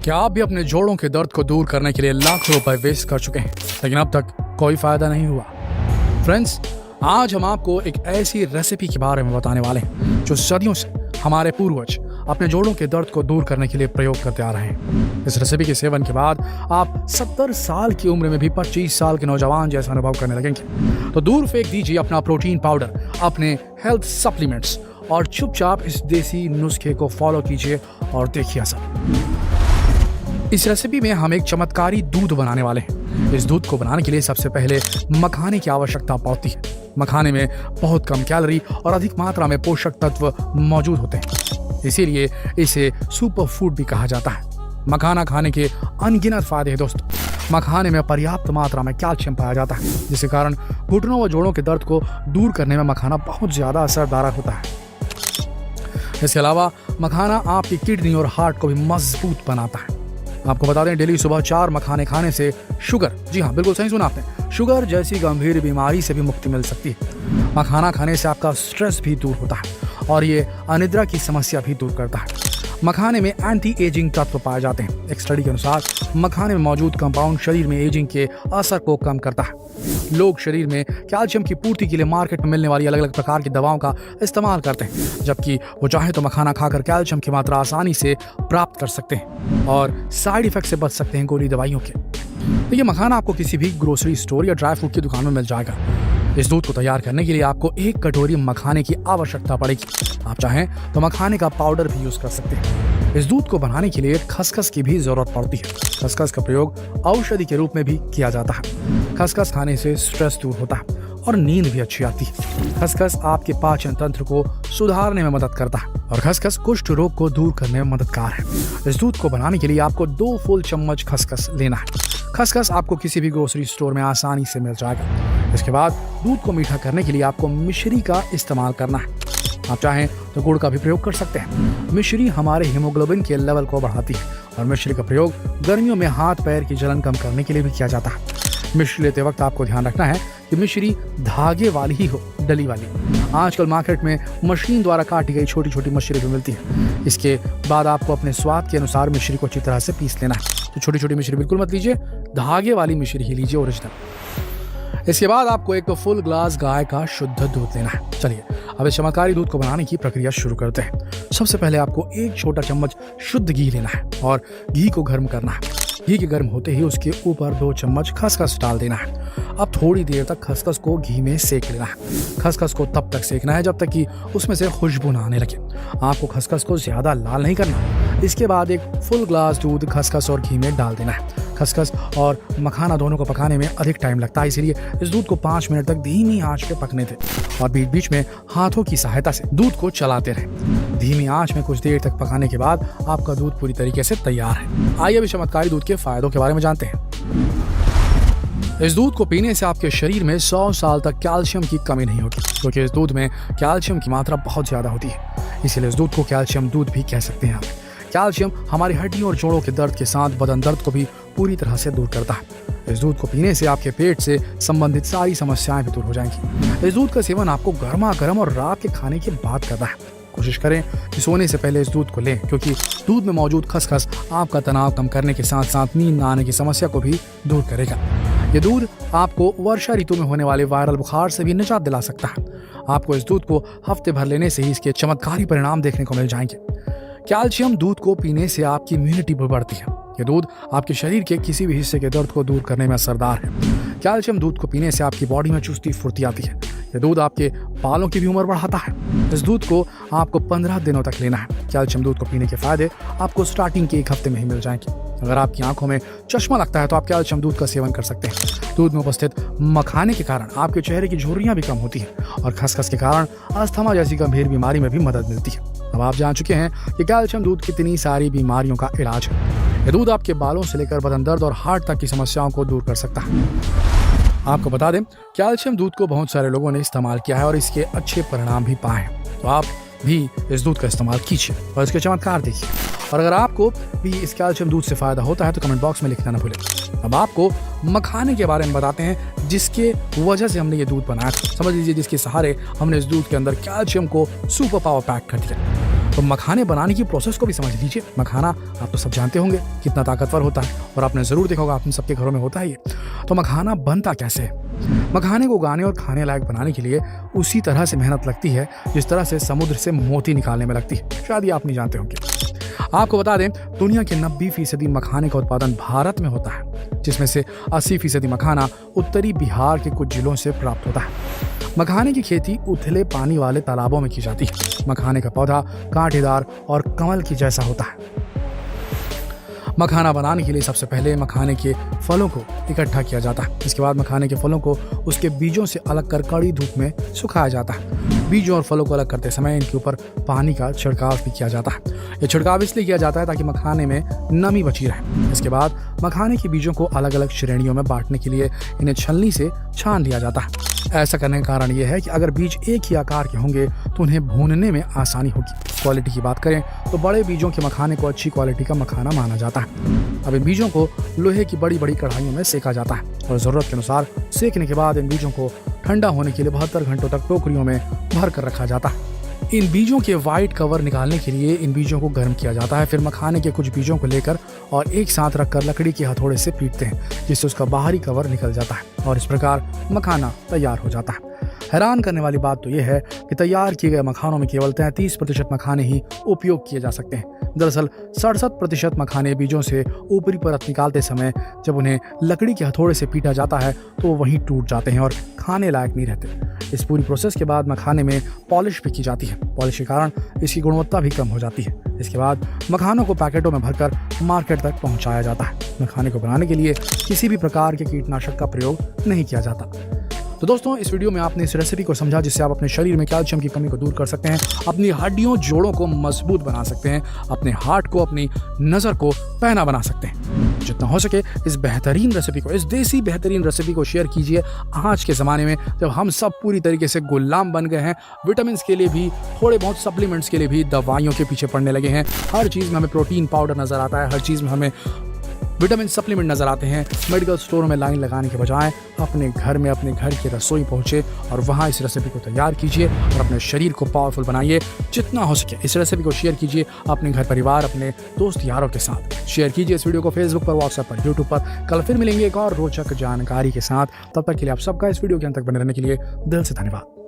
क्या आप भी अपने जोड़ों के दर्द को दूर करने के लिए लाखों रुपए वेस्ट कर चुके हैं लेकिन अब तक कोई फायदा नहीं हुआ? फ्रेंड्स, आज हम आपको एक ऐसी रेसिपी के बारे में बताने वाले हैं जो सदियों से हमारे पूर्वज अपने जोड़ों के दर्द को दूर करने के लिए प्रयोग करते आ रहे हैं। इस रेसिपी के सेवन के बाद आप 70 साल की उम्र में भी 25 साल के नौजवान जैसा अनुभव करने लगेंगे। तो दूर फेंक दीजिए अपना प्रोटीन पाउडर, अपने हेल्थ सप्लीमेंट्स और चुपचाप इस देसी नुस्खे को फॉलो कीजिए और देखिए असर। इस रेसिपी में हम एक चमत्कारी दूध बनाने वाले हैं। इस दूध को बनाने के लिए सबसे पहले मखाने की आवश्यकता पड़ती है। मखाने में बहुत कम कैलोरी और अधिक मात्रा में पोषक तत्व मौजूद होते हैं, इसीलिए इसे सुपर फूड भी कहा जाता है। मखाना खाने के अनगिनत फायदे हैं दोस्तों। मखाने में पर्याप्त मात्रा में कैल्शियम पाया जाता है, जिसके कारण घुटनों व जोड़ों के दर्द को दूर करने में मखाना बहुत ज्यादा असरदार होता है। इसके अलावा मखाना आपकी किडनी और हार्ट को भी मजबूत बनाता है। आपको बता दें, डेली सुबह 4 मखाने खाने से शुगर, जी हाँ बिल्कुल सही सुना आपने, शुगर जैसी गंभीर बीमारी से भी मुक्ति मिल सकती है। मखाना खाने से आपका स्ट्रेस भी दूर होता है और ये अनिद्रा की समस्या भी दूर करता है। मखाने में एंटी एजिंग तत्व पाए जाते हैं। एक स्टडी के अनुसार मखाने में मौजूद कंपाउंड शरीर में एजिंग के असर को कम करता है। लोग शरीर में कैल्शियम की पूर्ति के लिए मार्केट में मिलने वाली अलग अलग प्रकार की दवाओं का इस्तेमाल करते हैं, जबकि वो चाहे तो मखाना खाकर कैल्शियम की मात्रा आसानी से प्राप्त कर सकते हैं और साइड इफेक्ट से बच सकते हैं गोली दवाइयों के। तो ये मखाना आपको किसी भी ग्रोसरी स्टोर या ड्राई फ्रूट की दुकान में मिल जाएगा। इस दूध को तैयार करने के लिए आपको 1 कटोरी मखाने की आवश्यकता पड़ेगी। आप चाहें तो मखाने का पाउडर भी यूज कर सकते हैं। इस दूध को बनाने के लिए खसखस की भी जरूरत पड़ती है। खसखस का प्रयोग औषधि के रूप में भी किया जाता है। खसखस खाने से स्ट्रेस दूर होता है और नींद भी अच्छी आती है। खसखस आपके पाचन तंत्र को सुधारने में मदद करता है और खसखस कुष्ठ रोग को दूर करने में मददगार है। इस दूध को बनाने के लिए आपको 2 फुल चम्मच खसखस लेना है। खसखस आपको किसी भी ग्रोसरी स्टोर में आसानी से मिल जाएगा। इसके बाद दूध को मीठा करने के लिए आपको मिश्री का इस्तेमाल करना है। आप चाहें तो गुड़ का भी प्रयोग कर सकते हैं। मिश्री हमारे हीमोग्लोबिन के लेवल को बढ़ाती है और मिश्री का प्रयोग गर्मियों में हाथ पैर की जलन कम करने के लिए भी किया जाता है। मिश्री लेते वक्त आपको ध्यान रखना है कि मिश्री धागे वाली ही हो, डली वाली। आजकल मार्केट में मशीन द्वारा काटी गई छोटी छोटी मिश्री भी मिलती है। इसके बाद आपको अपने स्वाद के अनुसार मिश्री को अच्छी तरह से पीस लेना है। तो छोटी छोटी मिश्री बिल्कुल मत लीजिए, धागे वाली मिश्री ही लीजिए, ओरिजिनल। इसके बाद आपको एक फुल ग्लास गाय का शुद्ध दूध लेना है। चलिए अब इस चमत्कारी दूध को बनाने की प्रक्रिया शुरू करते हैं। सबसे पहले आपको 1 छोटा चम्मच शुद्ध घी लेना है और घी को गर्म करना है। घी के गर्म होते ही उसके ऊपर 2 चम्मच खसखस डाल देना है। अब थोड़ी देर तक खसखस को घी में सेक लेना है। खसखस को तब तक सेकना है जब तक कि उसमें से खुशबू ना आने लगे। आपको खसखस को ज्यादा लाल नहीं करना। इसके बाद एक फुल ग्लास दूध खसखस और घी में डाल देना है। खसखस और मखाना दोनों को पकाने में अधिक टाइम लगता है, इसीलिए इस दूध को 5 मिनट तक धीमी आंच पे पकने दें और बीच बीच में हाथों की सहायता से दूध को चलाते रहें। धीमी आंच में कुछ देर तक पकाने के बाद आपका दूध पूरी तरीके से तैयार है। आइए अब चमत्कारी दूध के फायदों के बारे में जानते हैं। इस दूध को पीने से आपके शरीर में 100 साल तक कैल्शियम की कमी नहीं होगी, क्योंकि इस दूध में कैल्शियम की मात्रा बहुत ज्यादा होती है। इसीलिए इस दूध को कैल्शियम दूध भी कह सकते हैं आप। कैल्शियम हमारी हड्डियों और जोड़ों के दर्द के साथ बदन दर्द को भी पूरी तरह से दूर करता है। इस दूध को पीने से आपके पेट से संबंधित सारी समस्याएं भी दूर हो जाएंगी। इस दूध का सेवन आपको गर्मा गर्म और रात के खाने के बाद करना है। कोशिश करें कि सोने से पहले इस दूध को लें, क्योंकि दूध में मौजूद खसखस आपका तनाव कम करने के साथ साथ नींद न आने की समस्या को भी दूर करेगा। ये दूध आपको वर्षा ऋतु में होने वाले वायरल बुखार से भी निजात दिला सकता है। आपको इस दूध को हफ्ते भर लेने से ही इसके चमत्कारी परिणाम देखने को मिल जाएंगे। कैल्शियम दूध को पीने से आपकी इम्यूनिटी बढ़ती है। ये दूध आपके शरीर के किसी भी हिस्से के दर्द को दूर करने में असरदार है। कैल्शियम दूध को पीने से आपकी बॉडी में चुस्ती फुर्ती आती है। ये दूध आपके बालों की भी उम्र बढ़ाता है। इस दूध को आपको 15 दिनों तक लेना है। कैल्शियम दूध को पीने के फायदे आपको स्टार्टिंग के 1 हफ्ते में ही मिल जाएंगे। अगर आपकी आंखों में चश्मा लगता है तो आप कैल्शियम दूध का सेवन कर सकते हैं। दूध में उपस्थित मखाने के कारण आपके चेहरे की झुर्रियां भी कम होती हैं और खसखस के कारण अस्थमा जैसी गंभीर बीमारी में भी मदद मिलती है। अब आप जान चुके हैं कि कैल्शियम दूध कितनी सारी बीमारियों का इलाज है। यह दूध आपके बालों से लेकर बदन दर्द और हार्ट तक की समस्याओं को दूर कर सकता है। आपको बता दें, कैल्शियम दूध को बहुत सारे लोगों ने इस्तेमाल किया है और इसके अच्छे परिणाम भी पाए हैं। तो आप भी इस दूध का इस्तेमाल कीजिए और इसके चमत्कार देखिए। और अगर आपको भी इस कैल्शियम दूध से फायदा होता है तो कमेंट बॉक्स में लिखना न भूलें। अब आपको मखाने के बारे में बताते हैं, जिसके वजह से हमने ये दूध बनाया था। समझ लीजिए, जिसके सहारे हमने इस दूध के अंदर कैल्शियम को सुपर पावर पैक कर दिया। तो मखाने बनाने की प्रोसेस को भी समझ लीजिए। मखाना आप तो सब जानते होंगे कितना ताकतवर होता है और आपने ज़रूर देखा होगा, आप सबके घरों में होता है ये। तो मखाना बनता कैसे है? मखाने को उगाने और खाने लायक बनाने के लिए उसी तरह से मेहनत लगती है जिस तरह से समुद्र से मोती निकालने में लगती है। शायद ये आप नहीं जानते होंगे। आपको बता दें, दुनिया के 90% मखाने का उत्पादन भारत में होता है, जिसमें से 80% मखाना उत्तरी बिहार के कुछ जिलों से प्राप्त होता है। मखाने की खेती उथले पानी वाले तालाबों में की जाती है। मखाने का पौधा कांटेदार और कमल की जैसा होता है। मखाना बनाने के लिए सबसे पहले मखाने के फलों को इकट्ठा किया जाता है। इसके बाद मखाने के फलों को उसके बीजों से अलग कर कड़ी धूप में सुखाया जाता है। बीजों और फलों को अलग करते समय इनके ऊपर पानी का छिड़काव भी किया जाता है। यह छिड़काव इसलिए किया जाता है ताकि मखाने में नमी बची रहे। इसके बाद मखाने के बीजों को अलग अलग श्रेणियों में बांटने के लिए इन्हें छलनी से छान लिया जाता है। ऐसा करने का कारण यह है कि अगर बीज एक ही आकार के होंगे तो उन्हें भूनने में आसानी होगी। क्वालिटी की बात करें तो बड़े बीजों के मखाने को अच्छी क्वालिटी का मखाना माना जाता है। अब इन बीजों को लोहे की बड़ी बड़ी कढ़ाइयों में सेका जाता है और ज़रूरत के अनुसार सेकने के बाद इन बीजों को ठंडा होने के लिए 72 घंटों तक टोकरियों में भर कर रखा जाता है। इन बीजों के वाइट कवर निकालने के लिए इन बीजों को गर्म किया जाता है। फिर मखाने के कुछ बीजों को लेकर और एक साथ रखकर लकड़ी के हथौड़े से पीटते हैं, जिससे उसका बाहरी कवर निकल जाता है और इस प्रकार मखाना तैयार हो जाता है। हैरान करने वाली बात तो यह है कि तैयार किए गए मखानों में केवल 33% मखाने ही उपयोग किए जा सकते हैं। दरअसल 67% मखाने बीजों से ऊपरी परत निकालते समय जब उन्हें लकड़ी के हथौड़े से पीटा जाता है तो वो वहीं टूट जाते हैं और खाने लायक नहीं रहते। इस पूरी प्रोसेस के बाद मखाने में पॉलिश भी की जाती है। पॉलिश के कारण इसकी गुणवत्ता भी कम हो जाती है। इसके बाद मखानों को पैकेटों में भरकर मार्केट तक पहुंचाया जाता है। मखाने को बनाने के लिए किसी भी प्रकार के कीटनाशक का प्रयोग नहीं किया जाता। तो दोस्तों, इस वीडियो में आपने इस रेसिपी को समझा जिससे आप अपने शरीर में कैल्शियम की कमी को दूर कर सकते हैं, अपनी हड्डियों जोड़ों को मजबूत बना सकते हैं, अपने हार्ट को, अपनी नज़र को पहना बना सकते हैं। जितना हो सके इस बेहतरीन रेसिपी को, इस देसी बेहतरीन रेसिपी को शेयर कीजिए। आज के ज़माने में जब हम सब पूरी तरीके से गुलाम बन गए हैं, विटामिन के लिए भी, थोड़े बहुत सप्लीमेंट्स के लिए भी दवाइयों के पीछे पड़ने लगे हैं। हर चीज़ में हमें प्रोटीन पाउडर नज़र आता है, हर चीज़ में हमें विटामिन सप्लीमेंट नज़र आते हैं। मेडिकल स्टोरों में लाइन लगाने के बजाय अपने घर में, अपने घर की रसोई पहुँचे और वहाँ इस रेसिपी को तैयार कीजिए और अपने शरीर को पावरफुल बनाइए। जितना हो सके इस रेसिपी को शेयर कीजिए अपने घर परिवार, अपने दोस्त यारों के साथ। शेयर कीजिए इस वीडियो को फेसबुक पर, व्हाट्सएप पर, यूट्यूब पर। कल फिर मिलेंगे एक और रोचक जानकारी के साथ। तब तक के लिए आप सबका इस वीडियो के अंत तक बने रहने के लिए दिल से धन्यवाद।